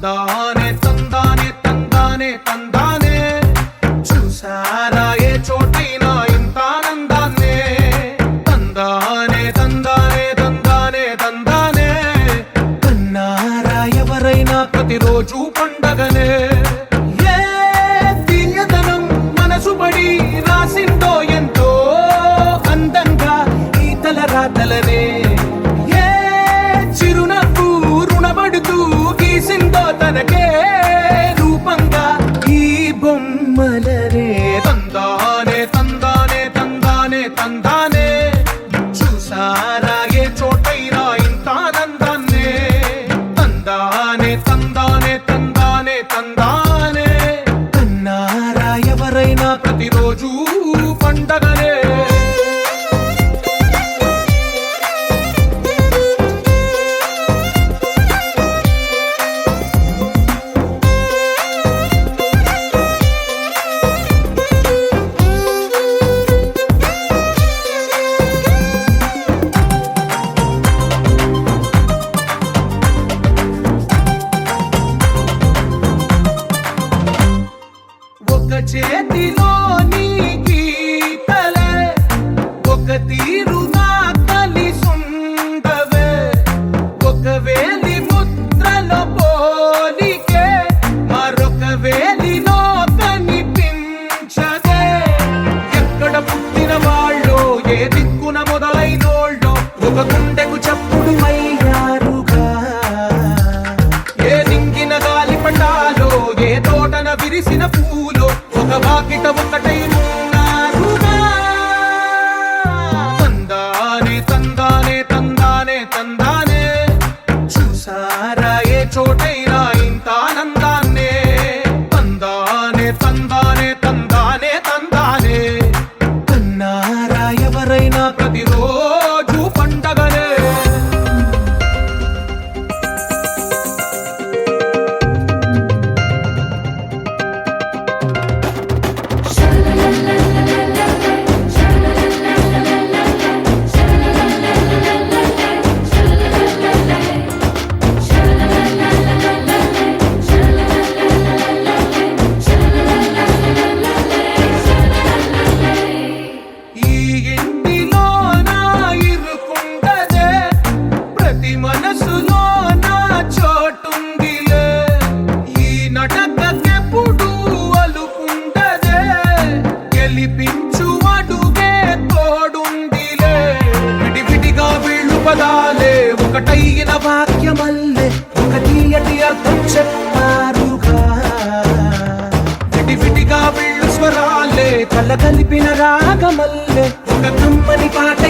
తందానే తందానే తందానే తందానే చూసారా ఏ చోటైనా ఇంత ఆనందాన్నే తందానే తందానే తందానే తందానే కన్నారా ఎవరైనా ప్రతిరోజు పండగనే ఏ తీయదనం మనసు పడి రాసిందో ఎంతో అందంగా ఈ తలరాతలనే ఏ చిరునవ్వు రుణపడుతూ గీసిందో తనకే రూపంగా ఈ బొమ్మలనే తందానే తందానే తందానే తందానే చూసారా ఏ చోటైనా ఇంత ఆనందాన్నే తందానే తందానే తందానే తందానే కన్నారా ఎవరైనా ప్రతిరోజు పండగనే ఒక చేతిలో నీ గీతలే ఒక తీరుగా కలిసుండవే ఒక వేలి ముద్రలో పోలికే మరొక వేలిలో కనిపించదే ఎక్కడ పుట్టిన వాళ్ళో ఏ దిక్కున మొదలైనోళ్ళో ఒక గుండెకు చప్పుడు అయ్యారుగా ఏ నింగిన గాలి పటాలో ఏ తోటన విరిసిన పూలో ఒక వాకిట ఒకటై ఉన్నారుగా తందానే తందానే తందానే తందానే చూసారా ఏ చోటైనా ఇంత ఆనందాన్నే తందానే తందానే తందానే తందానే కన్నారా ఎవరైనా ప్రతిరోజు పండగనే ఈ ఇంటిలో నా ఇరుకుండదే ప్రతి మనసులో నా చోటుందిలే ఈ నటకెప్పుడు అలుకుండదే గెలిపించు అడుగే తోడుందిలే విడివిడిగా వీళ్ళు పదాలే ఒకటైన వాక్యమల్లే ఒక తీయటి అర్థం చెప్పారుగా విడివిడిగా వీళ్ళు స్వరాలే కల కలిపిన రాగమల్లే ఒక కమ్మని పాట